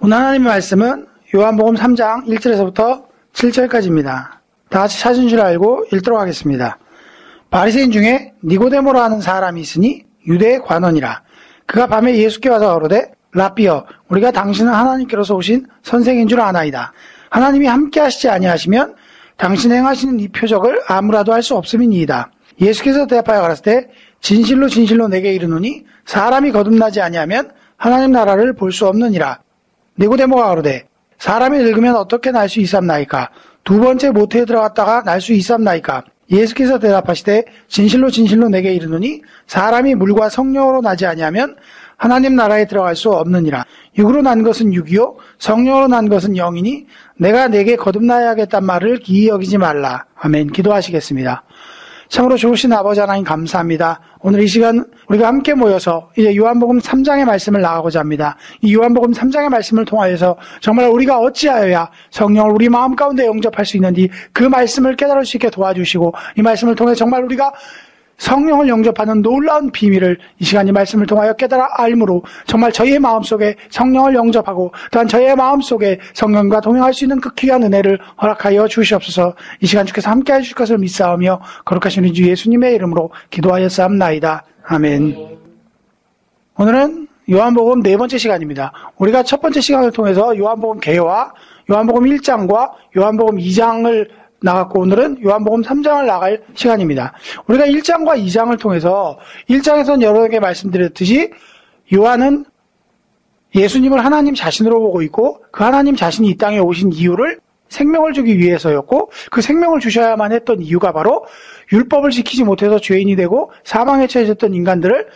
오늘 하나님의 말씀은 요한복음 3장 1절에서부터 7절까지입니다. 다 같이 찾은 줄 알고 읽도록 하겠습니다. 바리새인 중에 니고데모라 하는 사람이 있으니 유대의 관원이라. 그가 밤에 예수께 와서 가로되 라삐여, 우리가 당신은 하나님께로서 오신 선생인 줄 아나이다. 하나님이 함께 하시지 아니하시면 당신 행하시는 이 표적을 아무라도 할 수 없음이니이다. 예수께서 대답하여 가라사대 진실로 진실로 내게 이르노니 사람이 거듭나지 아니하면 하나님 나라를 볼 수 없느니라. 니고데모가 가로되 사람이 늙으면 어떻게 날 수 있삼나이까? 두 번째 모태에 들어갔다가 날 수 있삼나이까? 예수께서 대답하시되 진실로 진실로 내게 이르노니 사람이 물과 성령으로 나지 아니하면 하나님 나라에 들어갈 수 없느니라. 육으로 난 것은 육이요 성령으로 난 것은 영이니 내가 내게 거듭나야겠단 말을 기이 여기지 말라. 아멘. 기도하시겠습니다. 참으로 좋으신 아버지 하나님 감사합니다. 오늘 이 시간 우리가 함께 모여서 이제 요한복음 3장의 말씀을 나가고자 합니다. 이 요한복음 3장의 말씀을 통하여서 정말 우리가 어찌하여야 성령을 우리 마음 가운데 영접할 수 있는지 그 말씀을 깨달을 수 있게 도와주시고 이 말씀을 통해 정말 우리가 성령을 영접하는 놀라운 비밀을 이 시간 이 말씀을 통하여 깨달아 알므로 정말 저희의 마음속에 성령을 영접하고 또한 저희의 마음속에 성령과 동행할 수 있는 그 귀한 은혜를 허락하여 주시옵소서. 이 시간 주께서 함께해 주실 것을 믿사오며 거룩하신 우리 주 예수님의 이름으로 기도하였사옵나이다. 아멘. 오늘은 요한복음 네 번째 시간입니다. 우리가 첫 번째 시간을 통해서 요한복음 개요와 요한복음 1장과 요한복음 2장을 나갔고 오늘은 요한복음 3장을 나갈 시간입니다. 우리가 1장과 2장을 통해서 1장에서는 여러분에게 말씀드렸듯이 요한은 예수님을 하나님 자신으로 보고 있고 그 하나님 자신이 이 땅에 오신 이유를 생명을 주기 위해서였고 그 생명을 주셔야만 했던 이유가 바로 율법을 지키지 못해서 죄인이 되고 사망에 처해졌던 인간들을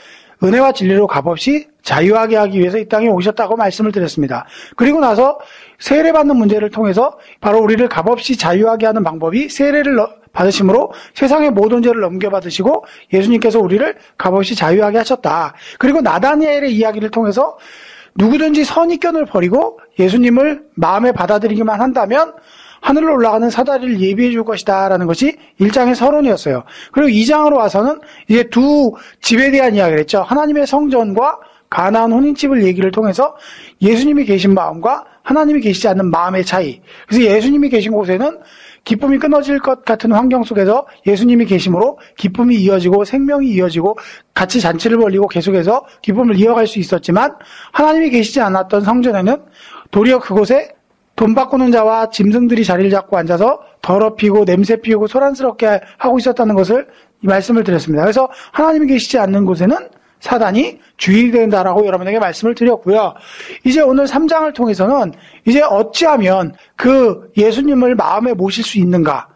은혜와 진리로 값없이 자유하게 하기 위해서 이 땅에 오셨다고 말씀을 드렸습니다. 그리고 나서 세례받는 문제를 통해서 바로 우리를 값없이 자유하게 하는 방법이 세례를 받으심으로 세상의 모든 죄를 넘겨받으시고 예수님께서 우리를 값없이 자유하게 하셨다. 그리고 나다니엘의 이야기를 통해서 누구든지 선입견을 버리고 예수님을 마음에 받아들이기만 한다면 하늘로 올라가는 사다리를 예비해 줄 것이다 라는 것이 1장의 서론이었어요. 그리고 2장으로 와서는 이제 두 집에 대한 이야기를 했죠. 하나님의 성전과 가나안 혼인집을 얘기를 통해서 예수님이 계신 마음과 하나님이 계시지 않는 마음의 차이. 그래서 예수님이 계신 곳에는 기쁨이 끊어질 것 같은 환경 속에서 예수님이 계심으로 기쁨이 이어지고 생명이 이어지고 같이 잔치를 벌이고 계속해서 기쁨을 이어갈 수 있었지만 하나님이 계시지 않았던 성전에는 도리어 그곳에 돈 바꾸는 자와 짐승들이 자리를 잡고 앉아서 더럽히고 냄새 피우고 소란스럽게 하고 있었다는 것을 이 말씀을 드렸습니다. 그래서 하나님이 계시지 않는 곳에는 사단이 주인이 된다라고 여러분에게 말씀을 드렸고요. 이제 오늘 3장을 통해서는 이제 어찌하면 그 예수님을 마음에 모실 수 있는가,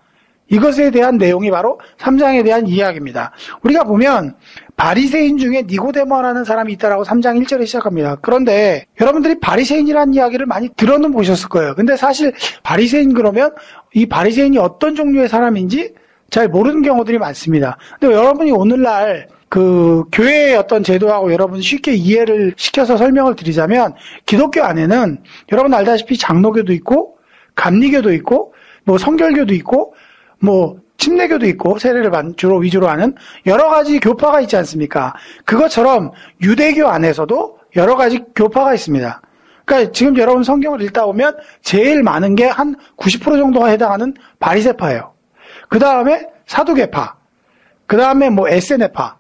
이것에 대한 내용이 바로 3장에 대한 이야기입니다. 우리가 보면 바리새인 중에 니고데모라는 사람이 있다라고 3장 1절에 시작합니다. 그런데 여러분들이 바리새인이라는 이야기를 많이 들어는 보셨을 거예요. 근데 사실 바리새인 그러면 이 바리새인이 어떤 종류의 사람인지 잘 모르는 경우들이 많습니다. 근데 여러분이 오늘날 그 교회의 어떤 제도하고 여러분 쉽게 이해를 시켜서 설명을 드리자면 기독교 안에는 여러분 알다시피 장로교도 있고 감리교도 있고 뭐 성결교도 있고 뭐 침례교도 있고 세례를 주로 위주로 하는 여러 가지 교파가 있지 않습니까? 그것처럼 유대교 안에서도 여러 가지 교파가 있습니다. 그러니까 지금 여러분 성경을 읽다 보면 제일 많은 게 한 90% 정도가 해당하는 바리새파예요. 그 다음에 사두개파, 그 다음에 뭐 에세네파,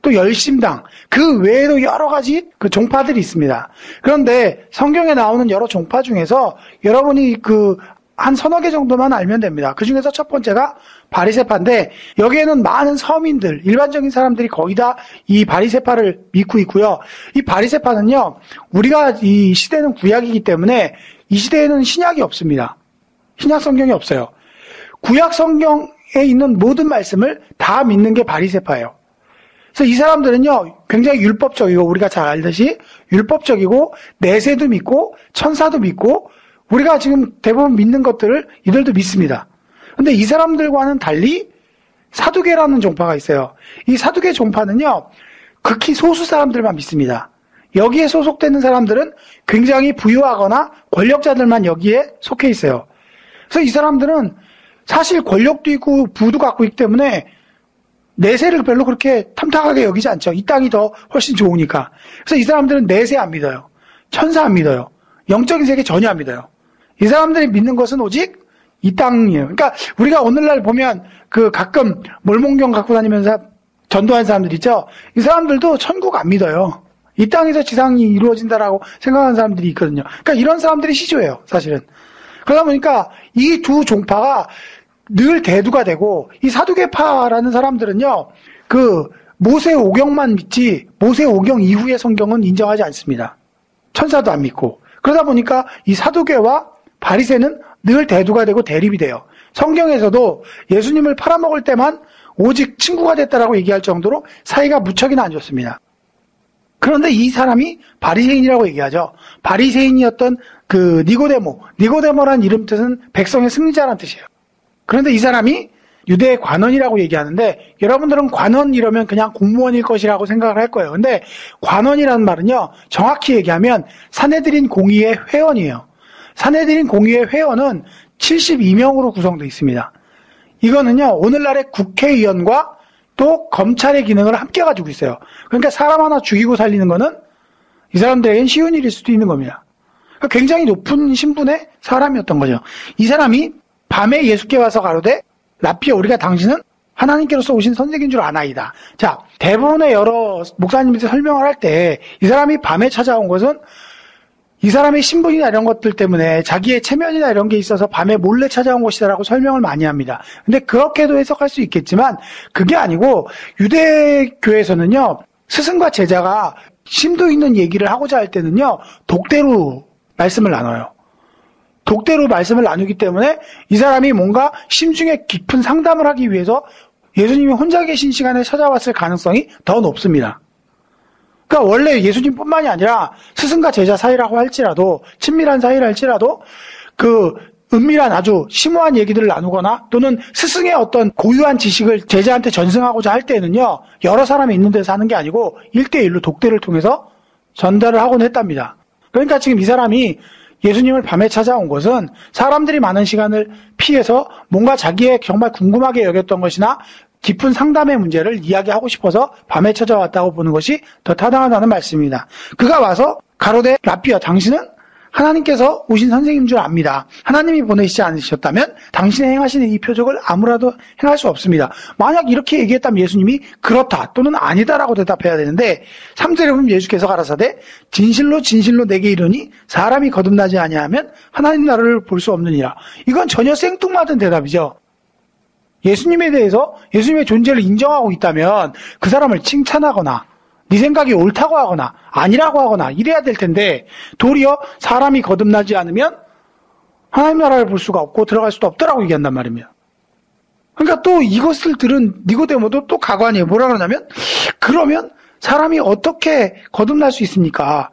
또 열심당, 그 외에도 여러 가지 그 종파들이 있습니다. 그런데 성경에 나오는 여러 종파 중에서 여러분이 그 한 서너 개 정도만 알면 됩니다. 그 중에서 첫 번째가 바리새파인데 여기에는 많은 서민들, 일반적인 사람들이 거의 다 이 바리새파를 믿고 있고요. 이 바리새파는요, 우리가 이 시대는 구약이기 때문에 이 시대에는 신약이 없습니다. 신약 성경이 없어요. 구약 성경에 있는 모든 말씀을 다 믿는 게 바리새파예요. 그래서 이 사람들은요, 굉장히 율법적이고 우리가 잘 알듯이 율법적이고 내세도 믿고 천사도 믿고 우리가 지금 대부분 믿는 것들을 이들도 믿습니다. 근데 이 사람들과는 달리 사두개라는 종파가 있어요. 이 사두개 종파는요, 극히 소수 사람들만 믿습니다. 여기에 소속되는 사람들은 굉장히 부유하거나 권력자들만 여기에 속해 있어요. 그래서 이 사람들은 사실 권력도 있고 부도 갖고 있기 때문에 내세를 별로 그렇게 탐탁하게 여기지 않죠. 이 땅이 더 훨씬 좋으니까. 그래서 이 사람들은 내세 안 믿어요. 천사 안 믿어요. 영적인 세계 전혀 안 믿어요. 이 사람들이 믿는 것은 오직 이 땅이에요. 그러니까 우리가 오늘날 보면 그 가끔 몰몬경 갖고 다니면서 전도하는 사람들 있죠. 이 사람들도 천국 안 믿어요. 이 땅에서 지상이 이루어진다라고 생각하는 사람들이 있거든요. 그러니까 이런 사람들이 시조예요, 사실은. 그러다 보니까 이 두 종파가 늘 대두가 되고, 이 사두개파라는 사람들은요, 그 모세 오경만 믿지 모세 오경 이후의 성경은 인정하지 않습니다. 천사도 안 믿고. 그러다 보니까 이 사두개와 바리새는 늘 대두가 되고 대립이 돼요. 성경에서도 예수님을 팔아먹을 때만 오직 친구가 됐다라고 얘기할 정도로 사이가 무척이나 안 좋습니다. 그런데 이 사람이 바리새인이라고 얘기하죠. 바리새인이었던 그 니고데모란 이름 뜻은 백성의 승리자라는 뜻이에요. 그런데 이 사람이 유대의 관원이라고 얘기하는데, 여러분들은 관원 이러면 그냥 공무원일 것이라고 생각을 할 거예요. 근데 관원이라는 말은요, 정확히 얘기하면 사내들인 공의회 회원이에요. 사내들인 공의회 회원은 72명으로 구성되어 있습니다. 이거는요, 오늘날의 국회의원과 또 검찰의 기능을 함께 가지고 있어요. 그러니까 사람 하나 죽이고 살리는 거는 이 사람들에겐 쉬운 일일 수도 있는 겁니다. 그러니까 굉장히 높은 신분의 사람이었던 거죠. 이 사람이 밤에 예수께 와서 가로되 라피어, 우리가 당신은 하나님께로서 오신 선생인 줄 아나이다. 자, 대부분의 여러 목사님들이 설명을 할 때 이 사람이 밤에 찾아온 것은 이 사람의 신분이나 이런 것들 때문에 자기의 체면이나 이런 게 있어서 밤에 몰래 찾아온 것이다라고 설명을 많이 합니다. 근데 그렇게도 해석할 수 있겠지만 그게 아니고, 유대교에서는요, 스승과 제자가 심도 있는 얘기를 하고자 할 때는요, 독대로 말씀을 나눠요. 독대로 말씀을 나누기 때문에 이 사람이 뭔가 심중에 깊은 상담을 하기 위해서 예수님이 혼자 계신 시간에 찾아왔을 가능성이 더 높습니다. 그러니까 원래 예수님뿐만이 아니라 스승과 제자 사이라고 할지라도, 친밀한 사이라 할지라도 그 은밀한 아주 심오한 얘기들을 나누거나 또는 스승의 어떤 고유한 지식을 제자한테 전승하고자 할 때는요, 여러 사람이 있는 데서 하는 게 아니고 1대1로 독대를 통해서 전달을 하곤 했답니다. 그러니까 지금 이 사람이 예수님을 밤에 찾아온 것은 사람들이 많은 시간을 피해서 뭔가 자기의 정말 궁금하게 여겼던 것이나 깊은 상담의 문제를 이야기하고 싶어서 밤에 찾아왔다고 보는 것이 더 타당하다는 말씀입니다. 그가 와서 가로되 라피어, 당신은 하나님께서 오신 선생님인 줄 압니다. 하나님이 보내시지 않으셨다면 당신의 행하시는 이 표적을 아무라도 행할 수 없습니다. 만약 이렇게 얘기했다면 예수님이 그렇다 또는 아니다라고 대답해야 되는데, 3절에 보면 예수께서 가라사대 진실로 진실로 내게 이르니 사람이 거듭나지 아니하면 하나님 나라를 볼 수 없느니라. 이건 전혀 생뚱맞은 대답이죠. 예수님에 대해서 예수님의 존재를 인정하고 있다면 그 사람을 칭찬하거나 네 생각이 옳다고 하거나 아니라고 하거나 이래야 될 텐데, 도리어 사람이 거듭나지 않으면 하나님 나라를 볼 수가 없고 들어갈 수도 없다라고 얘기한단 말입니다. 그러니까 또 이것을 들은 니고데모도 또 가관이에요. 뭐라 그러냐면, 그러면 사람이 어떻게 거듭날 수 있습니까?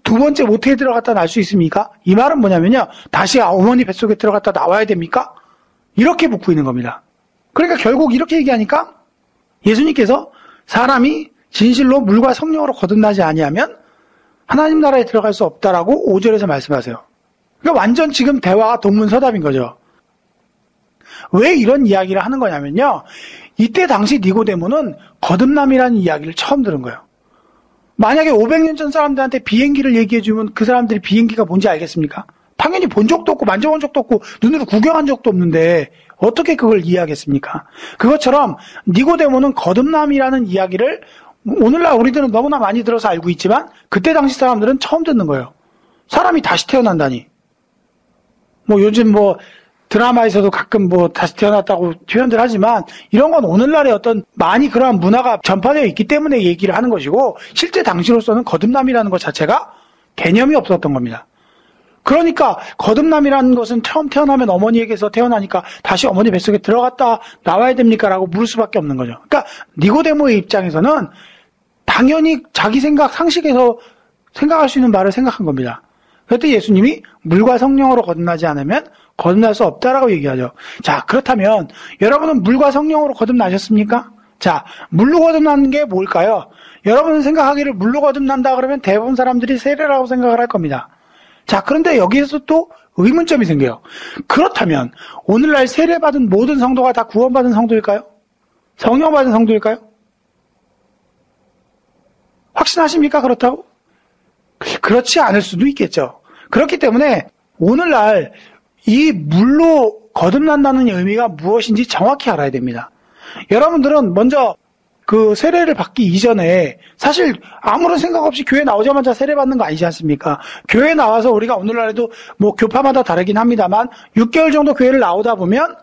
두 번째 모태에 들어갔다 날 수 있습니까? 이 말은 뭐냐면요, 다시 어머니 뱃속에 들어갔다 나와야 됩니까? 이렇게 묻고 있는 겁니다. 그러니까 결국 이렇게 얘기하니까 예수님께서 사람이 진실로 물과 성령으로 거듭나지 아니하면 하나님 나라에 들어갈 수 없다라고 5절에서 말씀하세요. 그러니까 완전 지금 대화가 동문서답인 거죠. 왜 이런 이야기를 하는 거냐면요, 이때 당시 니고데모는 거듭남이라는 이야기를 처음 들은 거예요. 만약에 500년 전 사람들한테 비행기를 얘기해주면 그 사람들이 비행기가 뭔지 알겠습니까? 당연히 본 적도 없고 만져본 적도 없고 눈으로 구경한 적도 없는데 어떻게 그걸 이해하겠습니까? 그것처럼 니고데모는 거듭남이라는 이야기를 오늘날 우리들은 너무나 많이 들어서 알고 있지만 그때 당시 사람들은 처음 듣는 거예요. 사람이 다시 태어난다니. 뭐 요즘 뭐 드라마에서도 가끔 뭐 다시 태어났다고 표현들 하지만 이런 건 오늘날의 어떤 많이 그러한 문화가 전파되어 있기 때문에 얘기를 하는 것이고, 실제 당시로서는 거듭남이라는 것 자체가 개념이 없었던 겁니다. 그러니까 거듭남이라는 것은 처음 태어나면 어머니에게서 태어나니까 다시 어머니 뱃속에 들어갔다 나와야 됩니까? 라고 물을 수밖에 없는 거죠. 그러니까 니고데모의 입장에서는 당연히 자기 생각, 상식에서 생각할 수 있는 말을 생각한 겁니다. 그때 예수님이 물과 성령으로 거듭나지 않으면 거듭날 수 없다라고 얘기하죠. 자, 그렇다면 여러분은 물과 성령으로 거듭나셨습니까? 자, 물로 거듭나는 게 뭘까요? 여러분은 생각하기를 물로 거듭난다 그러면 대부분 사람들이 세례라고 생각을 할 겁니다. 자, 그런데 여기에서 또 의문점이 생겨요. 그렇다면 오늘날 세례받은 모든 성도가 다 구원받은 성도일까요? 성령 받은 성도일까요? 확신하십니까? 그렇다고? 그렇지 않을 수도 있겠죠. 그렇기 때문에 오늘날 이 물로 거듭난다는 의미가 무엇인지 정확히 알아야 됩니다. 여러분들은 먼저 그 세례를 받기 이전에 사실 아무런 생각 없이 교회 나오자마자 세례 받는 거 아니지 않습니까? 교회 나와서 우리가 오늘날에도 뭐 교파마다 다르긴 합니다만 6개월 정도 교회를 나오다 보면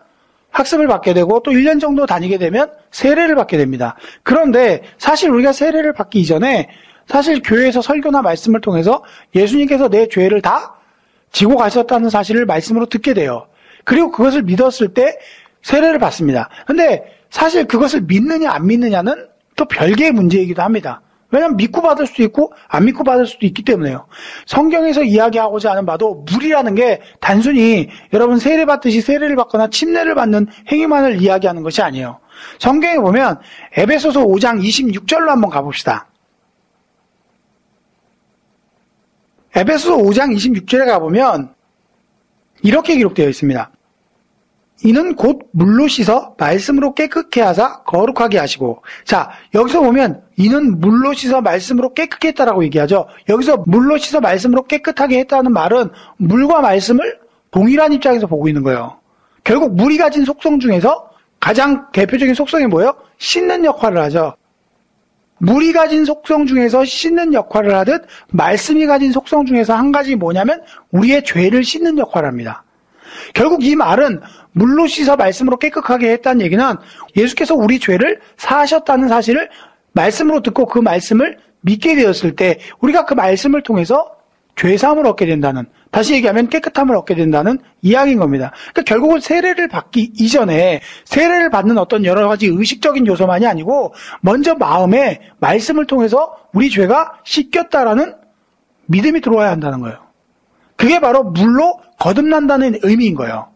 학습을 받게 되고 또 1년 정도 다니게 되면 세례를 받게 됩니다. 그런데 사실 우리가 세례를 받기 이전에 사실 교회에서 설교나 말씀을 통해서 예수님께서 내 죄를 다 지고 가셨다는 사실을 말씀으로 듣게 돼요. 그리고 그것을 믿었을 때 세례를 받습니다. 근데 사실 그것을 믿느냐 안 믿느냐는 또 별개의 문제이기도 합니다. 왜냐하면 믿고 받을 수도 있고 안 믿고 받을 수도 있기 때문에요. 성경에서 이야기하고자 하는 바도 물이라는 게 단순히 여러분 세례 받듯이 세례를 받거나 침례를 받는 행위만을 이야기하는 것이 아니에요. 성경에 보면 에베소서 5장 26절로 한번 가봅시다. 에베소서 5장 26절에 가보면 이렇게 기록되어 있습니다. 이는 곧 물로 씻어 말씀으로 깨끗게 하사 거룩하게 하시고. 자, 여기서 보면 이는 물로 씻어 말씀으로 깨끗게 했다라고 얘기하죠. 여기서 물로 씻어 말씀으로 깨끗하게 했다는 말은 물과 말씀을 동일한 입장에서 보고 있는 거예요. 결국 물이 가진 속성 중에서 가장 대표적인 속성이 뭐예요? 씻는 역할을 하죠. 물이 가진 속성 중에서 씻는 역할을 하듯 말씀이 가진 속성 중에서 한 가지 뭐냐면 우리의 죄를 씻는 역할을 합니다. 결국 이 말은 물로 씻어 말씀으로 깨끗하게 했다는 얘기는 예수께서 우리 죄를 사하셨다는 사실을 말씀으로 듣고 그 말씀을 믿게 되었을 때 우리가 그 말씀을 통해서 죄사함을 얻게 된다는, 다시 얘기하면 깨끗함을 얻게 된다는 이야기인 겁니다. 그러니까 결국은 세례를 받기 이전에 세례를 받는 어떤 여러 가지 의식적인 요소만이 아니고 먼저 마음에 말씀을 통해서 우리 죄가 씻겼다라는 믿음이 들어와야 한다는 거예요. 그게 바로 물로 거듭난다는 의미인 거예요.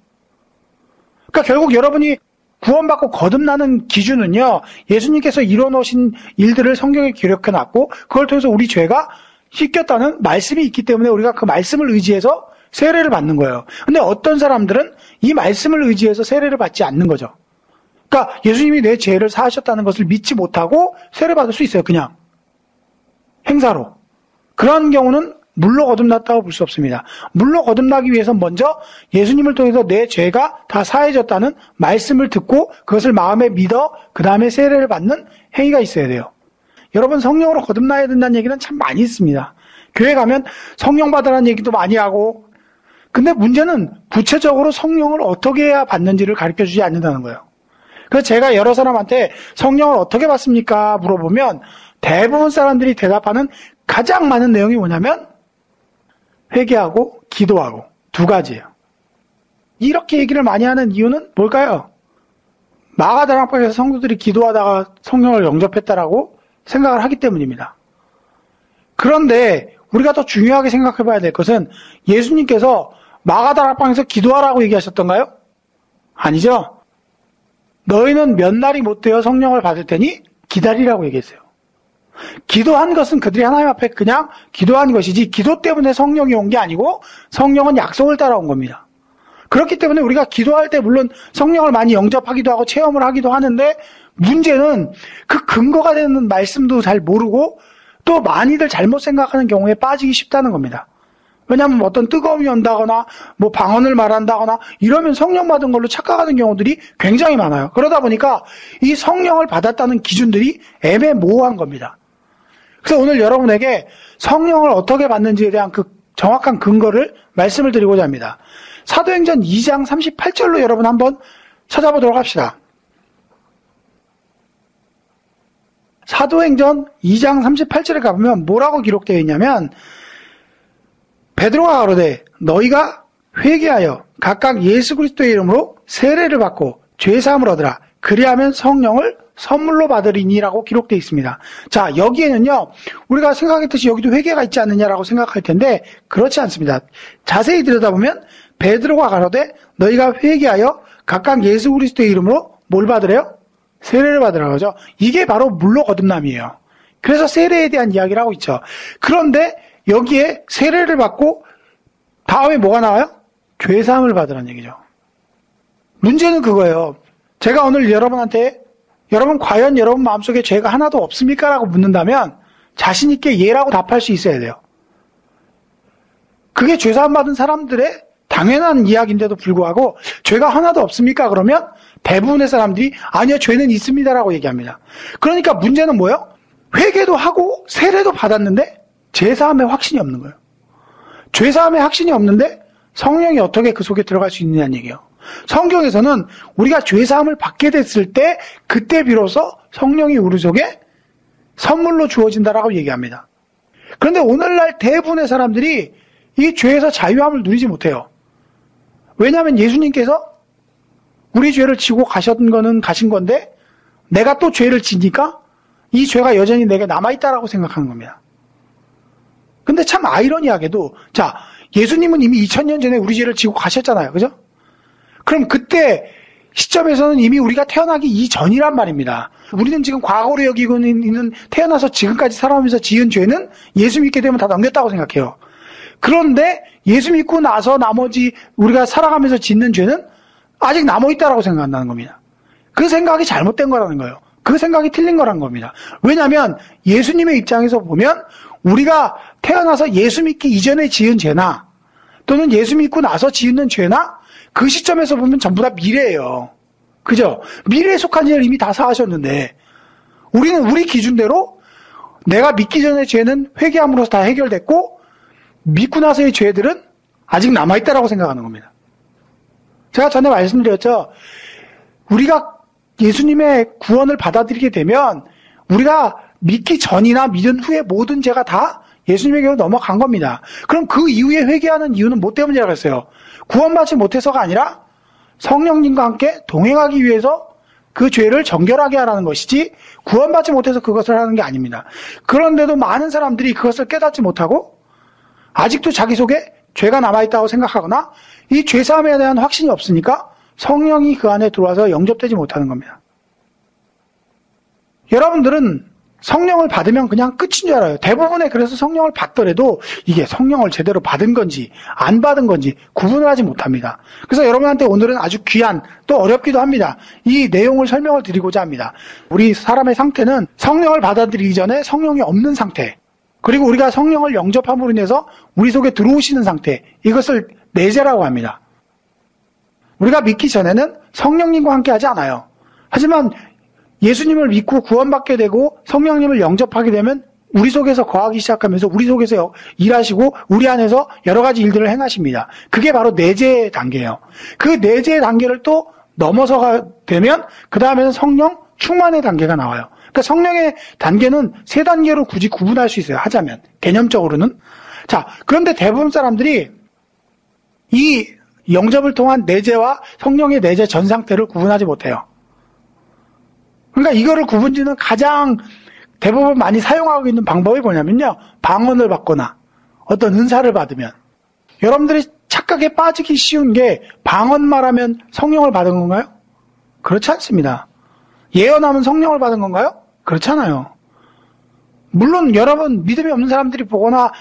그러니까 결국 여러분이 구원받고 거듭나는 기준은요, 예수님께서 이뤄놓으신 일들을 성경에 기록해놨고 그걸 통해서 우리 죄가 씻겼다는 말씀이 있기 때문에 우리가 그 말씀을 의지해서 세례를 받는 거예요. 근데 어떤 사람들은 이 말씀을 의지해서 세례를 받지 않는 거죠. 그러니까 예수님이 내 죄를 사하셨다는 것을 믿지 못하고 세례 받을 수 있어요. 그냥 행사로. 그런 경우는 물로 거듭났다고 볼 수 없습니다. 물로 거듭나기 위해서 먼저 예수님을 통해서 내 죄가 다 사해졌다는 말씀을 듣고 그것을 마음에 믿어 그 다음에 세례를 받는 행위가 있어야 돼요. 여러분, 성령으로 거듭나야 된다는 얘기는 참 많이 있습니다. 교회 가면 성령 받으라는 얘기도 많이 하고, 근데 문제는 구체적으로 성령을 어떻게 해야 받는지를 가르쳐주지 않는다는 거예요. 그래서 제가 여러 사람한테 성령을 어떻게 받습니까? 물어보면 대부분 사람들이 대답하는 가장 많은 내용이 뭐냐면 회개하고 기도하고 두 가지예요. 이렇게 얘기를 많이 하는 이유는 뭘까요? 마가다락방에서 성도들이 기도하다가 성령을 영접했다라고 생각을 하기 때문입니다. 그런데 우리가 더 중요하게 생각해 봐야 될 것은 예수님께서 마가다락방에서 기도하라고 얘기하셨던가요? 아니죠. 너희는 몇 날이 못 되어 성령을 받을 테니 기다리라고 얘기했어요. 기도한 것은 그들이 하나님 앞에 그냥 기도한 것이지 기도 때문에 성령이 온 게 아니고 성령은 약속을 따라온 겁니다. 그렇기 때문에 우리가 기도할 때 물론 성령을 많이 영접하기도 하고 체험을 하기도 하는데 문제는 그 근거가 되는 말씀도 잘 모르고 또 많이들 잘못 생각하는 경우에 빠지기 쉽다는 겁니다. 왜냐하면 어떤 뜨거움이 온다거나 뭐 방언을 말한다거나 이러면 성령 받은 걸로 착각하는 경우들이 굉장히 많아요. 그러다 보니까 이 성령을 받았다는 기준들이 애매모호한 겁니다. 그래서 오늘 여러분에게 성령을 어떻게 받는지에 대한 그 정확한 근거를 말씀을 드리고자 합니다. 사도행전 2장 38절로 여러분 한번 찾아보도록 합시다. 사도행전 2장 38절에 가보면 뭐라고 기록되어 있냐면 베드로가 가로되 너희가 회개하여 각각 예수 그리스도의 이름으로 세례를 받고 죄사함을 얻으라. 그리하면 성령을 선물로 받으리니라고 기록되어 있습니다. 자, 여기에는요, 우리가 생각했듯이 여기도 회개가 있지 않느냐라고 생각할 텐데 그렇지 않습니다. 자세히 들여다보면 베드로가 가로되 너희가 회개하여 각각 예수 그리스도의 이름으로 뭘 받으래요? 세례를 받으라고 하죠. 이게 바로 물로 거듭남이에요. 그래서 세례에 대한 이야기를 하고 있죠. 그런데 여기에 세례를 받고 다음에 뭐가 나와요? 죄사함을 받으라는 얘기죠. 문제는 그거예요. 제가 오늘 여러분한테 여러분 과연 여러분 마음속에 죄가 하나도 없습니까? 라고 묻는다면 자신 있게 예라고 답할 수 있어야 돼요. 그게 죄사함 받은 사람들의 당연한 이야기인데도 불구하고 죄가 하나도 없습니까? 그러면 대부분의 사람들이 아니요, 죄는 있습니다라고 얘기합니다. 그러니까 문제는 뭐예요? 회개도 하고 세례도 받았는데 죄사함의 확신이 없는 거예요. 죄사함의 확신이 없는데 성령이 어떻게 그 속에 들어갈 수 있느냐는 얘기예요. 성경에서는 우리가 죄사함을 받게 됐을 때 그때 비로소 성령이 우리 속에 선물로 주어진다라고 얘기합니다. 그런데 오늘날 대부분의 사람들이 이 죄에서 자유함을 누리지 못해요. 왜냐하면 예수님께서 우리 죄를 지고 가신 건데 내가 또 죄를 지니까 이 죄가 여전히 내게 남아있다라고 생각하는 겁니다. 근데 참 아이러니하게도 자, 예수님은 이미 2000년 전에 우리 죄를 지고 가셨잖아요. 그죠? 그럼 그때 시점에서는 이미 우리가 태어나기 이전이란 말입니다. 우리는 지금 과거로 여기고 있는 태어나서 지금까지 살아오면서 지은 죄는 예수 믿게 되면 다 넘겼다고 생각해요. 그런데 예수 믿고 나서 나머지 우리가 살아가면서 짓는 죄는 아직 남아있다라고 생각한다는 겁니다. 그 생각이 잘못된 거라는 거예요. 그 생각이 틀린 거란 겁니다. 왜냐하면 예수님의 입장에서 보면 우리가 태어나서 예수 믿기 이전에 지은 죄나 또는 예수 믿고 나서 지은 죄나 그 시점에서 보면 전부 다 미래예요. 그죠? 미래에 속한 죄를 이미 다 사하셨는데 우리는 우리 기준대로 내가 믿기 전의 죄는 회개함으로써 다 해결됐고 믿고 나서의 죄들은 아직 남아있다라고 생각하는 겁니다. 제가 전에 말씀드렸죠. 우리가 예수님의 구원을 받아들이게 되면 우리가 믿기 전이나 믿은 후에 모든 죄가 다 예수님에게로 넘어간 겁니다. 그럼 그 이후에 회개하는 이유는 뭐 때문이라고 했어요? 구원받지 못해서가 아니라 성령님과 함께 동행하기 위해서 그 죄를 정결하게 하라는 것이지 구원받지 못해서 그것을 하는 게 아닙니다. 그런데도 많은 사람들이 그것을 깨닫지 못하고 아직도 자기 속에 죄가 남아있다고 생각하거나 이 죄사함에 대한 확신이 없으니까 성령이 그 안에 들어와서 영접되지 못하는 겁니다. 여러분들은 성령을 받으면 그냥 끝인 줄 알아요. 대부분의 그래서 성령을 받더라도 이게 성령을 제대로 받은 건지 안 받은 건지 구분을 하지 못합니다. 그래서 여러분한테 오늘은 아주 귀한 또 어렵기도 합니다. 이 내용을 설명을 드리고자 합니다. 우리 사람의 상태는 성령을 받아들이기 전에 성령이 없는 상태, 그리고 우리가 성령을 영접함으로 인해서 우리 속에 들어오시는 상태, 이것을 내재라고 합니다. 우리가 믿기 전에는 성령님과 함께 하지 않아요. 하지만 예수님을 믿고 구원받게 되고 성령님을 영접하게 되면 우리 속에서 거하기 시작하면서 우리 속에서 일하시고 우리 안에서 여러 가지 일들을 행하십니다. 그게 바로 내재 단계예요. 그 내재 단계를 또 넘어서가 되면 그 다음에는 성령 충만의 단계가 나와요. 그러니까 성령의 단계는 세 단계로 굳이 구분할 수 있어요. 하자면 개념적으로는. 자, 그런데 대부분 사람들이 이 영접을 통한 내재와 성령의 내재 전 상태를 구분하지 못해요. 그러니까 이거를 구분짓는 가장 대부분 많이 사용하고 있는 방법이 뭐냐면요. 방언을 받거나 어떤 은사를 받으면 여러분들이 착각에 빠지기 쉬운 게 방언 말하면 성령을 받은 건가요? 그렇지 않습니다. 예언하면 성령을 받은 건가요? 그렇잖아요. 물론 여러분 믿음이 없는 사람들이 보거나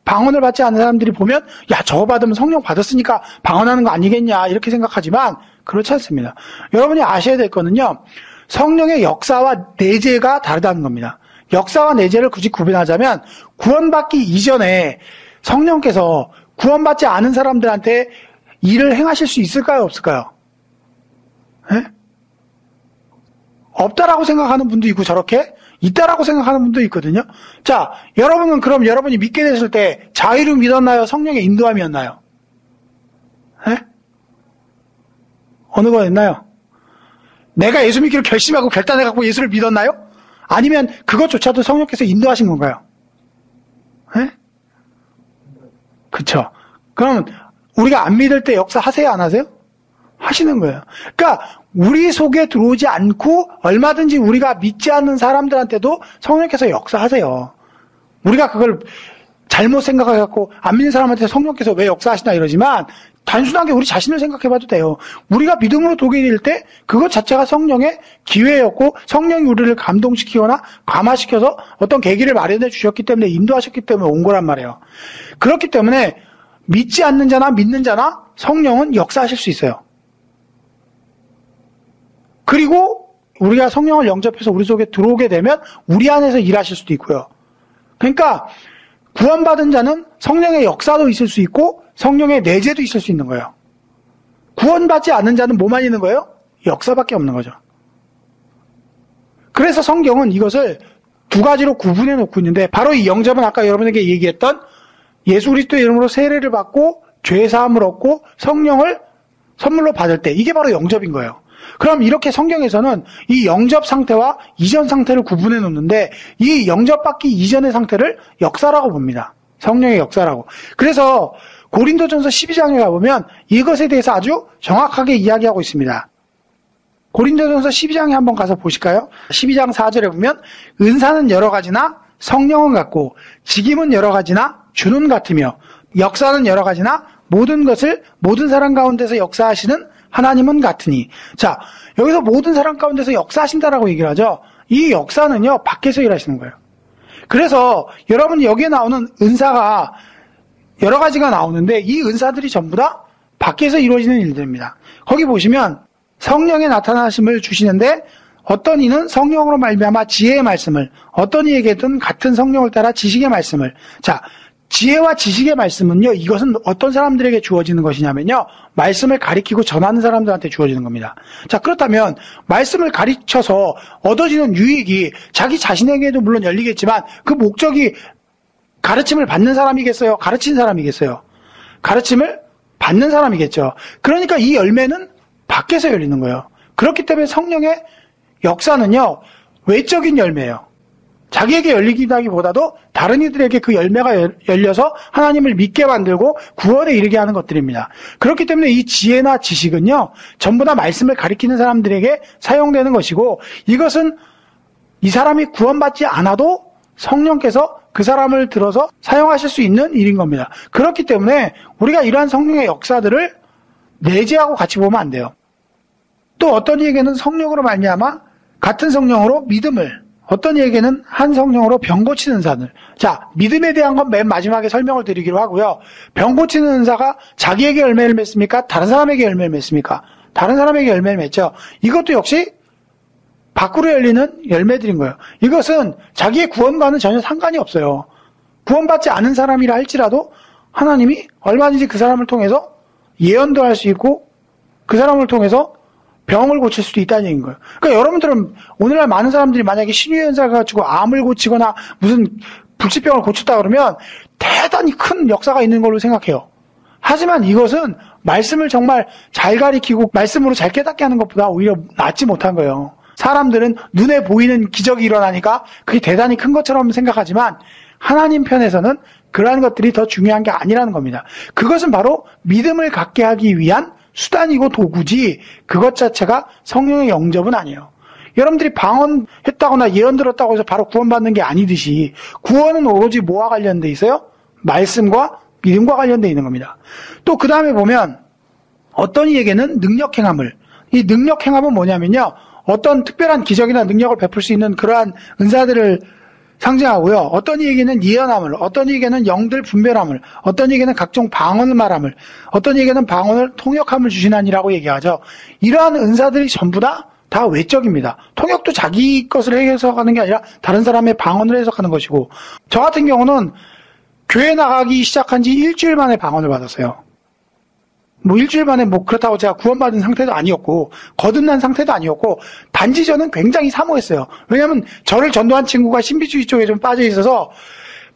방언을 받지 않는 사람들이 보면 야, 저거 받으면 성령 받았으니까 방언하는 거 아니겠냐 이렇게 생각하지만 그렇지 않습니다. 여러분이 아셔야 될 거는요. 성령의 역사와 내재가 다르다는 겁니다. 역사와 내재를 굳이 구분하자면 구원받기 이전에 성령께서 구원받지 않은 사람들한테 일을 행하실 수 있을까요? 없을까요? 네? 없다라고 생각하는 분도 있고 저렇게 있다라고 생각하는 분도 있거든요. 자, 여러분은 그럼 여러분이 믿게 됐을 때 자의로 믿었나요? 성령의 인도함이었나요? 네? 어느 거였나요? 내가 예수 믿기를 결심하고 결단해갖고 예수를 믿었나요? 아니면 그것조차도 성령께서 인도하신 건가요? 네? 그쵸. 그럼 우리가 안 믿을 때 역사 하세요? 안 하세요? 하시는 거예요. 그러니까 우리 속에 들어오지 않고 얼마든지 우리가 믿지 않는 사람들한테도 성령께서 역사하세요. 우리가 그걸 잘못 생각해갖고 안 믿는 사람한테 성령께서 왜 역사하시나 이러지만 단순하게 우리 자신을 생각해봐도 돼요. 우리가 믿음으로 도게 될 때 그것 자체가 성령의 기회였고 성령이 우리를 감동시키거나 감화시켜서 어떤 계기를 마련해 주셨기 때문에 인도하셨기 때문에 온 거란 말이에요. 그렇기 때문에 믿지 않는 자나 믿는 자나 성령은 역사하실 수 있어요. 그리고 우리가 성령을 영접해서 우리 속에 들어오게 되면 우리 안에서 일하실 수도 있고요. 그러니까 구원받은 자는 성령의 역사도 있을 수 있고 성령의 내재도 있을 수 있는 거예요. 구원받지 않은 자는 뭐만 있는 거예요? 역사밖에 없는 거죠. 그래서 성경은 이것을 두 가지로 구분해 놓고 있는데, 바로 이 영접은 아까 여러분에게 얘기했던 예수 그리스도의 이름으로 세례를 받고 죄 사함을 얻고 성령을 선물로 받을 때, 이게 바로 영접인 거예요. 그럼 이렇게 성경에서는 이 영접 상태와 이전 상태를 구분해 놓는데, 이 영접받기 이전의 상태를 역사라고 봅니다. 성령의 역사라고. 그래서 고린도전서 12장에 가보면 이것에 대해서 아주 정확하게 이야기하고 있습니다. 고린도전서 12장에 한번 가서 보실까요? 12장 4절에 보면 은사는 여러 가지나 성령은 같고 직임은 여러 가지나 주는 같으며 역사는 여러 가지나 모든 것을 모든 사람 가운데서 역사하시는 하나님은 같으니. 자, 여기서 모든 사람 가운데서 역사하신다라고 얘기를 하죠. 이 역사는요, 밖에서 일하시는 거예요. 그래서 여러분 여기에 나오는 은사가 여러 가지가 나오는데 이 은사들이 전부 다 밖에서 이루어지는 일들입니다. 거기 보시면 성령의 나타나심을 주시는데 어떤 이는 성령으로 말미암아 지혜의 말씀을, 어떤 이에게든 같은 성령을 따라 지식의 말씀을. 자, 지혜와 지식의 말씀은요, 이것은 어떤 사람들에게 주어지는 것이냐면요, 말씀을 가리키고 전하는 사람들한테 주어지는 겁니다. 자, 그렇다면 말씀을 가르쳐서 얻어지는 유익이 자기 자신에게도 물론 열리겠지만 그 목적이 가르침을 받는 사람이겠어요? 가르친 사람이겠어요? 가르침을 받는 사람이겠죠. 그러니까 이 열매는 밖에서 열리는 거예요. 그렇기 때문에 성령의 역사는요, 외적인 열매예요. 자기에게 열리기보다도 다른 이들에게 그 열매가 열려서 하나님을 믿게 만들고 구원에 이르게 하는 것들입니다. 그렇기 때문에 이 지혜나 지식은요, 전부 다 말씀을 가리키는 사람들에게 사용되는 것이고, 이것은 이 사람이 구원받지 않아도 성령께서 그 사람을 들어서 사용하실 수 있는 일인 겁니다. 그렇기 때문에 우리가 이러한 성령의 역사들을 내재하고 같이 보면 안 돼요. 또 어떤 이에게는 성령으로 말미암아 같은 성령으로 믿음을, 어떤 이에게는 한 성령으로 병 고치는 은사들. 자, 믿음에 대한 건 맨 마지막에 설명을 드리기로 하고요. 병 고치는 은사가 자기에게 열매를 맺습니까? 다른 사람에게 열매를 맺습니까? 다른 사람에게 열매를 맺죠. 이것도 역시 밖으로 열리는 열매들인 거예요. 이것은 자기의 구원과는 전혀 상관이 없어요. 구원받지 않은 사람이라 할지라도 하나님이 얼마든지 그 사람을 통해서 예언도 할 수 있고 그 사람을 통해서 병을 고칠 수도 있다는 얘기인 거예요. 그러니까 여러분들은 오늘날 많은 사람들이 만약에 신유의 은사가 가지고 암을 고치거나 무슨 불치병을 고쳤다 그러면 대단히 큰 역사가 있는 걸로 생각해요. 하지만 이것은 말씀을 정말 잘 가리키고 말씀으로 잘 깨닫게 하는 것보다 오히려 낫지 못한 거예요. 사람들은 눈에 보이는 기적이 일어나니까 그게 대단히 큰 것처럼 생각하지만 하나님 편에서는 그러한 것들이 더 중요한 게 아니라는 겁니다. 그것은 바로 믿음을 갖게 하기 위한 수단이고 도구지 그것 자체가 성령의 영접은 아니에요. 여러분들이 방언했다거나 예언 들었다고 해서 바로 구원받는 게 아니듯이 구원은 오로지 뭐와 관련돼 있어요? 말씀과 믿음과 관련돼 있는 겁니다. 또 그 다음에 보면 어떤 이에게는 능력 행함을, 이 능력 행함은 뭐냐면요, 어떤 특별한 기적이나 능력을 베풀 수 있는 그러한 은사들을 상징하고요. 어떤 이에게는 예언함을, 어떤 이에게는 영들 분별함을, 어떤 이에게는 각종 방언을 말함을, 어떤 이에게는 방언을 통역함을 주시나니라고 얘기하죠. 이러한 은사들이 전부 다 외적입니다. 통역도 자기 것을 해석하는 게 아니라 다른 사람의 방언을 해석하는 것이고, 저 같은 경우는 교회 나가기 시작한 지 일주일 만에 방언을 받았어요. 일주일 만에 그렇다고 제가 구원받은 상태도 아니었고, 거듭난 상태도 아니었고, 단지 저는 굉장히 사모했어요. 왜냐면, 저를 전도한 친구가 신비주의 쪽에 좀 빠져 있어서,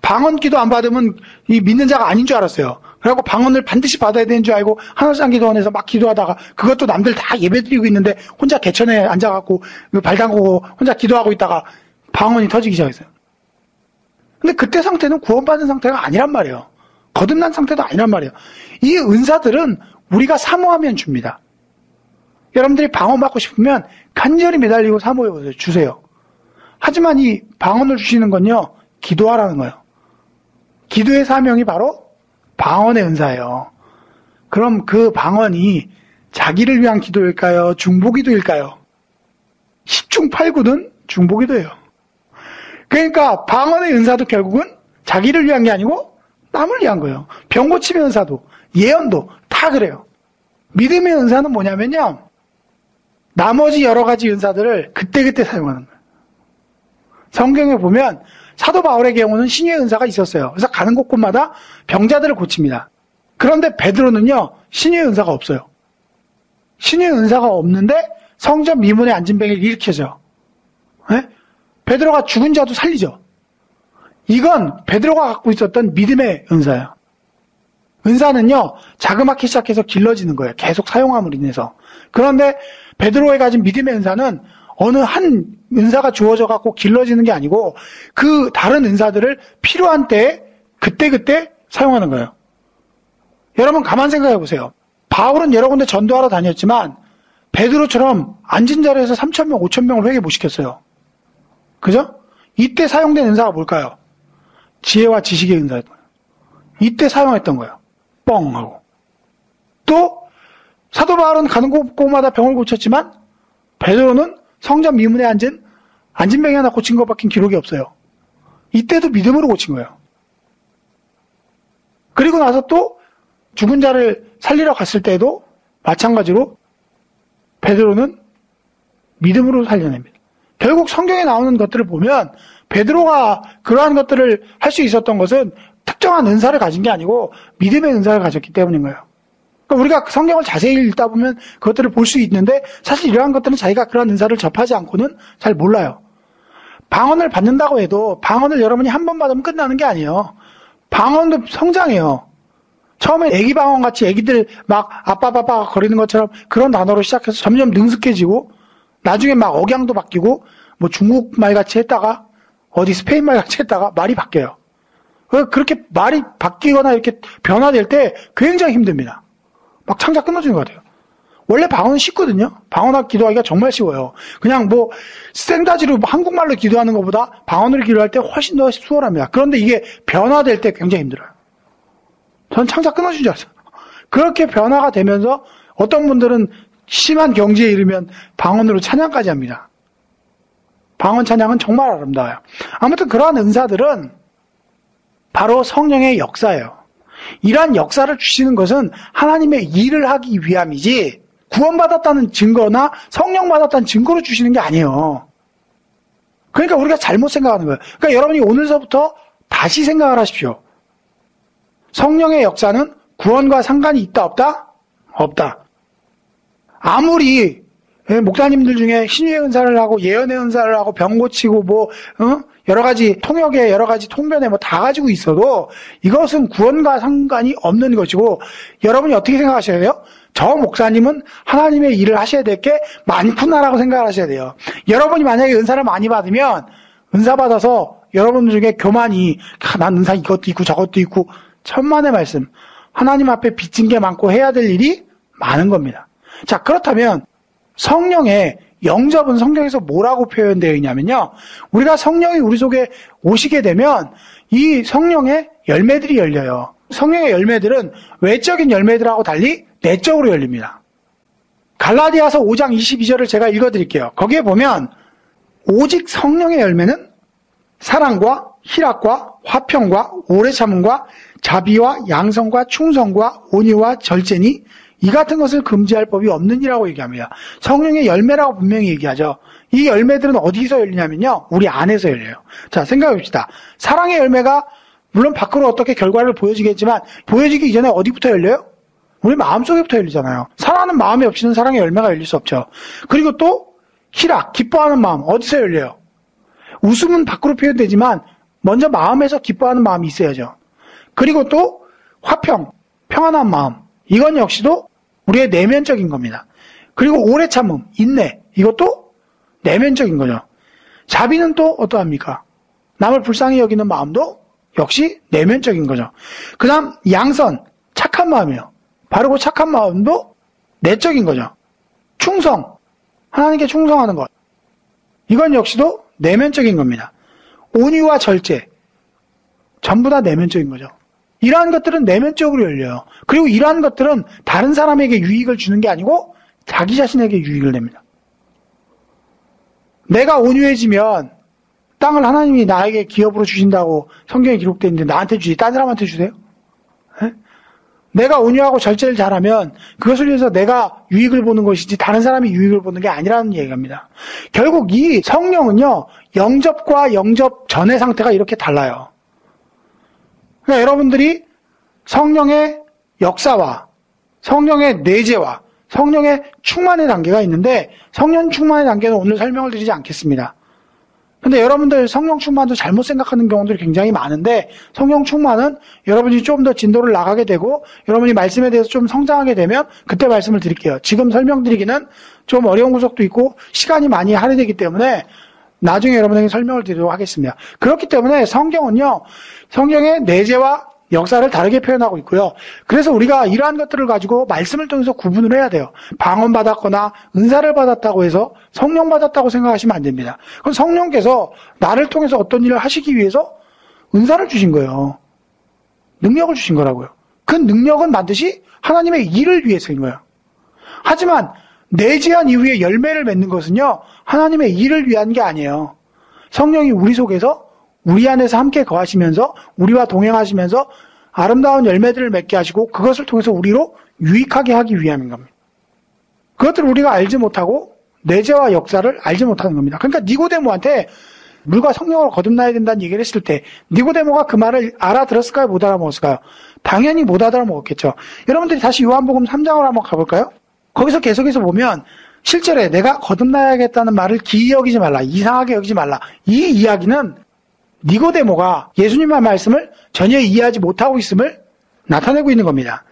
방언 기도 안 받으면 이 믿는 자가 아닌 줄 알았어요. 그래갖고 방언을 반드시 받아야 되는 줄 알고, 하늘산 기도원에서 막 기도하다가, 그것도 남들 다 예배 드리고 있는데, 혼자 개천에 앉아갖고, 발 담그고, 혼자 기도하고 있다가, 방언이 터지기 시작했어요. 근데 그때 상태는 구원받은 상태가 아니란 말이에요. 거듭난 상태도 아니란 말이에요. 이 은사들은 우리가 사모하면 줍니다. 여러분들이 방언 받고 싶으면 간절히 매달리고 사모해 주세요. 하지만 이 방언을 주시는 건요, 기도하라는 거예요. 기도의 사명이 바로 방언의 은사예요. 그럼 그 방언이 자기를 위한 기도일까요? 중보기도일까요? 10중 8구는 중보기도예요. 그러니까 방언의 은사도 결국은 자기를 위한 게 아니고 남을 위한 거예요. 병 고침의 은사도, 예언도 다 그래요. 믿음의 은사는 뭐냐면요, 나머지 여러 가지 은사들을 그때그때 사용하는 거예요. 성경에 보면 사도 바울의 경우는 신유의 은사가 있었어요. 그래서 가는 곳곳마다 병자들을 고칩니다. 그런데 베드로는요, 신유의 은사가 없어요. 신유의 은사가 없는데 성전 미문에 앉은 병을 일으켜죠. 네? 베드로가 죽은 자도 살리죠. 이건 베드로가 갖고 있었던 믿음의 은사예요. 은사는요, 자그맣게 시작해서 길러지는 거예요. 계속 사용함으로 인해서. 그런데 베드로가 가진 믿음의 은사는 어느 한 은사가 주어져 갖고 길러지는 게 아니고 그 다른 은사들을 필요한 때에 그때그때 사용하는 거예요. 여러분 가만 생각해 보세요. 바울은 여러 군데 전도하러 다녔지만 베드로처럼 앉은 자리에서 3,000명, 5,000명을 회개 못 시켰어요. 그죠? 이때 사용된 은사가 뭘까요? 지혜와 지식의 은사였던 거예요. 이때 사용했던 거예요. 뻥 하고. 또 사도 바울은 가는 곳곳마다 병을 고쳤지만 베드로는 성전 미문에 앉은 병이 하나 고친 것밖에 기록이 없어요. 이때도 믿음으로 고친 거예요. 그리고 나서 또 죽은 자를 살리러 갔을 때도 마찬가지로 베드로는 믿음으로 살려냅니다. 결국 성경에 나오는 것들을 보면 베드로가 그러한 것들을 할 수 있었던 것은 특정한 은사를 가진 게 아니고 믿음의 은사를 가졌기 때문인 거예요. 그러니까 우리가 성경을 자세히 읽다 보면 그것들을 볼 수 있는데 사실 이러한 것들은 자기가 그러한 은사를 접하지 않고는 잘 몰라요. 방언을 받는다고 해도 방언을 여러분이 한 번 받으면 끝나는 게 아니에요. 방언도 성장해요. 처음에 애기 방언 같이 애기들 막 아빠 거리는 것처럼 그런 단어로 시작해서 점점 능숙해지고 나중에 막 억양도 바뀌고 뭐 중국말 같이 했다가 어디 스페인말 같이 했다가 말이 바뀌어요. 그렇게 말이 바뀌거나 이렇게 변화될 때 굉장히 힘듭니다. 막 창자 끊어지는 것 같아요. 원래 방언은 쉽거든요. 방언하고 기도하기가 정말 쉬워요. 그냥 뭐 생다지로 한국말로 기도하는 것보다 방언으로 기도할 때 훨씬 더 수월합니다. 그런데 이게 변화될 때 굉장히 힘들어요. 전 창자 끊어진 줄 알았어요. 그렇게 변화가 되면서 어떤 분들은 심한 경지에 이르면 방언으로 찬양까지 합니다. 방언 찬양은 정말 아름다워요. 아무튼 그러한 은사들은 바로 성령의 역사예요. 이러한 역사를 주시는 것은 하나님의 일을 하기 위함이지 구원받았다는 증거나 성령 받았다는 증거로 주시는 게 아니에요. 그러니까 우리가 잘못 생각하는 거예요. 그러니까 여러분이 오늘서부터 다시 생각을 하십시오. 성령의 역사는 구원과 상관이 있다 없다? 없다. 아무리 목사님들 중에 신유의 은사를 하고 예언의 은사를 하고 병 고치고 뭐 여러 가지 통역에 여러 가지 통변에 뭐 다 가지고 있어도 이것은 구원과 상관이 없는 것이고 여러분이 어떻게 생각하셔야 돼요? 저 목사님은 하나님의 일을 하셔야 될 게 많구나라고 생각을 하셔야 돼요. 여러분이 만약에 은사를 많이 받으면 은사 받아서 여러분들 중에 교만이 난 은사 이것도 있고 저것도 있고 천만의 말씀. 하나님 앞에 빚진 게 많고 해야 될 일이 많은 겁니다. 자, 그렇다면 성령의 영접은 성경에서 뭐라고 표현되어 있냐면요. 우리가 성령이 우리 속에 오시게 되면 이 성령의 열매들이 열려요. 성령의 열매들은 외적인 열매들하고 달리 내적으로 열립니다. 갈라디아서 5장 22절을 제가 읽어드릴게요. 거기에 보면 오직 성령의 열매는 사랑과 희락과 화평과 오래 참음과 자비와 양성과 충성과 온유와 절제니 이 같은 것을 금지할 법이 없느니라고 얘기합니다. 성령의 열매라고 분명히 얘기하죠. 이 열매들은 어디서 열리냐면요. 우리 안에서 열려요. 자, 생각해봅시다. 사랑의 열매가 물론 밖으로 어떻게 결과를 보여지겠지만 보여지기 이전에 어디부터 열려요? 우리 마음속에부터 열리잖아요. 사랑하는 마음이 없이는 사랑의 열매가 열릴 수 없죠. 그리고 또 희락, 기뻐하는 마음 어디서 열려요? 웃음은 밖으로 표현되지만 먼저 마음에서 기뻐하는 마음이 있어야죠. 그리고 또 화평, 평안한 마음 이건 역시도 우리의 내면적인 겁니다. 그리고 오래 참음, 인내 이것도 내면적인 거죠. 자비는 또 어떠합니까? 남을 불쌍히 여기는 마음도 역시 내면적인 거죠. 그 다음 양선, 착한 마음이요. 바르고 착한 마음도 내적인 거죠. 충성, 하나님께 충성하는 것 이건 역시도 내면적인 겁니다. 온유와 절제 전부 다 내면적인 거죠. 이러한 것들은 내면적으로 열려요. 그리고 이러한 것들은 다른 사람에게 유익을 주는 게 아니고 자기 자신에게 유익을 냅니다. 내가 온유해지면 땅을 하나님이 나에게 기업으로 주신다고 성경에 기록되어 있는데 나한테 주지 딴 사람한테 주세요? 네? 내가 온유하고 절제를 잘하면 그것을 위해서 내가 유익을 보는 것이지 다른 사람이 유익을 보는 게 아니라는 얘기입니다. 결국 이 성령은요, 영접과 영접 전의 상태가 이렇게 달라요. 그러니까 여러분들이 성령의 역사와 성령의 내재와 성령의 충만의 단계가 있는데, 성령 충만의 단계는 오늘 설명을 드리지 않겠습니다. 근데 여러분들 성령 충만도 잘못 생각하는 경우들이 굉장히 많은데, 성령 충만은 여러분이 좀 더 진도를 나가게 되고 여러분이 말씀에 대해서 좀 성장하게 되면 그때 말씀을 드릴게요. 지금 설명드리기는 좀 어려운 구석도 있고 시간이 많이 할애되기 때문에 나중에 여러분에게 설명을 드리도록 하겠습니다. 그렇기 때문에 성경은요, 성경의 내재와 역사를 다르게 표현하고 있고요. 그래서 우리가 이러한 것들을 가지고 말씀을 통해서 구분을 해야 돼요. 방언받았거나 은사를 받았다고 해서 성령 받았다고 생각하시면 안 됩니다. 그건 성령께서 나를 통해서 어떤 일을 하시기 위해서 은사를 주신 거예요. 능력을 주신 거라고요. 그 능력은 반드시 하나님의 일을 위해서인 거예요. 하지만 내재한 이후에 열매를 맺는 것은요, 하나님의 일을 위한 게 아니에요. 성령이 우리 속에서 우리 안에서 함께 거하시면서 우리와 동행하시면서 아름다운 열매들을 맺게 하시고 그것을 통해서 우리로 유익하게 하기 위함인 겁니다. 그것들을 우리가 알지 못하고 내재와 역사를 알지 못하는 겁니다. 그러니까 니고데모한테 물과 성령으로 거듭나야 된다는 얘기를 했을 때 니고데모가 그 말을 알아들었을까요? 못 알아먹었을까요? 당연히 못 알아먹었겠죠. 여러분들이 다시 요한복음 3장으로 한번 가볼까요? 거기서 계속해서 보면 실제로 내가 거듭나야겠다는 말을 기이 여기지 말라, 이상하게 여기지 말라, 이 이야기는 니고데모가 예수님의 말씀을 전혀 이해하지 못하고 있음을 나타내고 있는 겁니다.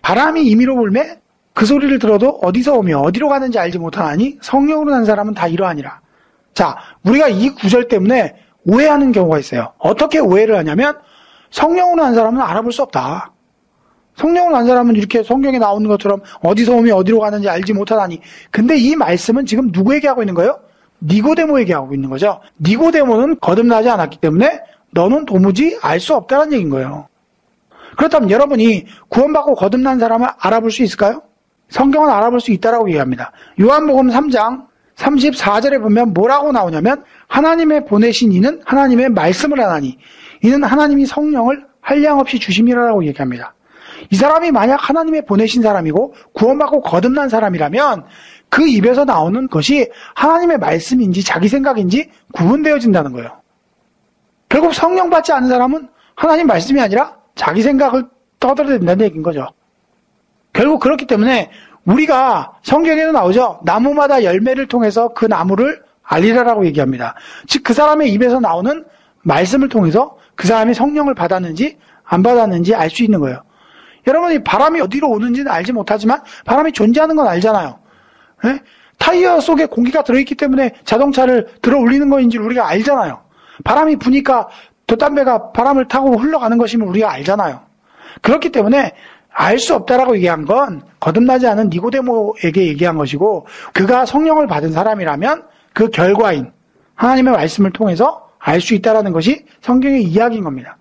바람이 임의로 불매 그 소리를 들어도 어디서 오며 어디로 가는지 알지 못하나니 성령으로 난 사람은 다 이러하니라. 자, 우리가 이 구절 때문에 오해하는 경우가 있어요. 어떻게 오해를 하냐면 성령으로 난 사람은 알아볼 수 없다. 성령으로 난 사람은 이렇게 성경에 나오는 것처럼 어디서 오며 어디로 가는지 알지 못하다니. 근데 이 말씀은 지금 누구에게 하고 있는 거예요? 니고데모에게 하고 있는 거죠. 니고데모는 거듭나지 않았기 때문에 너는 도무지 알 수 없다는 얘기인 거예요. 그렇다면 여러분이 구원받고 거듭난 사람을 알아볼 수 있을까요? 성경은 알아볼 수 있다라고 얘기합니다. 요한복음 3장 34절에 보면 뭐라고 나오냐면 하나님의 보내신 이는 하나님의 말씀을 하나니 이는 하나님이 성령을 한량없이 주심이라고 얘기합니다. 이 사람이 만약 하나님의 보내신 사람이고 구원받고 거듭난 사람이라면 그 입에서 나오는 것이 하나님의 말씀인지 자기 생각인지 구분되어진다는 거예요. 결국 성령 받지 않은 사람은 하나님 말씀이 아니라 자기 생각을 떠들어야 된다는 얘기인 거죠. 결국 그렇기 때문에 우리가 성경에도 나오죠. 나무마다 열매를 통해서 그 나무를 알리라라고 얘기합니다. 즉 그 사람의 입에서 나오는 말씀을 통해서 그 사람이 성령을 받았는지 안 받았는지 알 수 있는 거예요. 여러분이 바람이 어디로 오는지는 알지 못하지만 바람이 존재하는 건 알잖아요. 네? 타이어 속에 공기가 들어있기 때문에 자동차를 들어 올리는 것인지를 우리가 알잖아요. 바람이 부니까 돛담배가 바람을 타고 흘러가는 것임을 우리가 알잖아요. 그렇기 때문에 알 수 없다라고 얘기한 건 거듭나지 않은 니고데모에게 얘기한 것이고 그가 성령을 받은 사람이라면 그 결과인 하나님의 말씀을 통해서 알 수 있다라는 것이 성경의 이야기인 겁니다.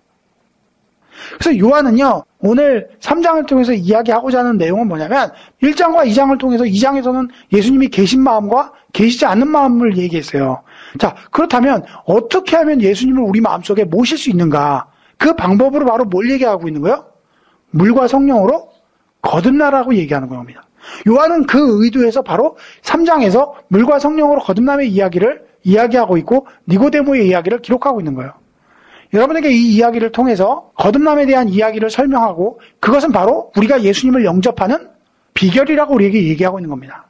그래서 요한은요, 오늘 3장을 통해서 이야기하고자 하는 내용은 뭐냐면 1장과 2장을 통해서 2장에서는 예수님이 계신 마음과 계시지 않는 마음을 얘기했어요. 자, 그렇다면 어떻게 하면 예수님을 우리 마음속에 모실 수 있는가? 그 방법으로 바로 뭘 얘기하고 있는 거예요? 물과 성령으로 거듭나라고 얘기하는 겁니다. 요한은 그 의도에서 바로 3장에서 물과 성령으로 거듭남의 이야기를 이야기하고 있고 니고데모의 이야기를 기록하고 있는 거예요. 여러분에게 이 이야기를 통해서 거듭남에 대한 이야기를 설명하고 그것은 바로 우리가 예수님을 영접하는 비결이라고 우리에게 얘기하고 있는 겁니다.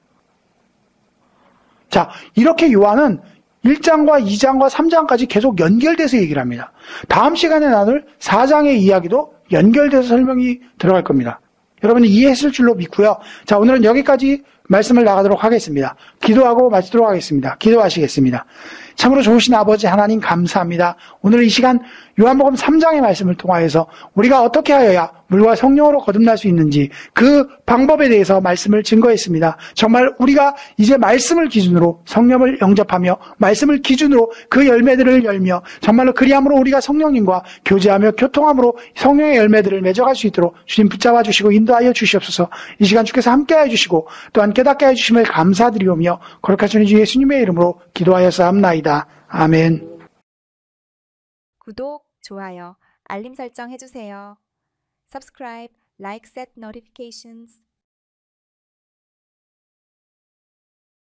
자, 이렇게 요한은 1장과 2장과 3장까지 계속 연결돼서 얘기를 합니다. 다음 시간에 나눌 4장의 이야기도 연결돼서 설명이 들어갈 겁니다. 여러분이 이해했을 줄로 믿고요. 자, 오늘은 여기까지 말씀을 나가도록 하겠습니다. 기도하고 마치도록 하겠습니다. 기도하시겠습니다. 참으로 좋으신 아버지 하나님 감사합니다. 오늘 이 시간 요한복음 3장의 말씀을 통하여서 우리가 어떻게 하여야 물과 성령으로 거듭날 수 있는지 그 방법에 대해서 말씀을 증거했습니다. 정말 우리가 이제 말씀을 기준으로 성령을 영접하며 말씀을 기준으로 그 열매들을 열며 정말로 그리함으로 우리가 성령님과 교제하며 교통함으로 성령의 열매들을 맺어갈 수 있도록 주님 붙잡아 주시고 인도하여 주시옵소서. 이 시간 주께서 함께하여 주시고 또한 깨닫게 해주심을 감사드리오며 거룩하신 주 예수님의 이름으로 기도하여사옵나이다. 아멘. 구독, 좋아요, 알림 설정 해주세요. Subscribe, like set notifications,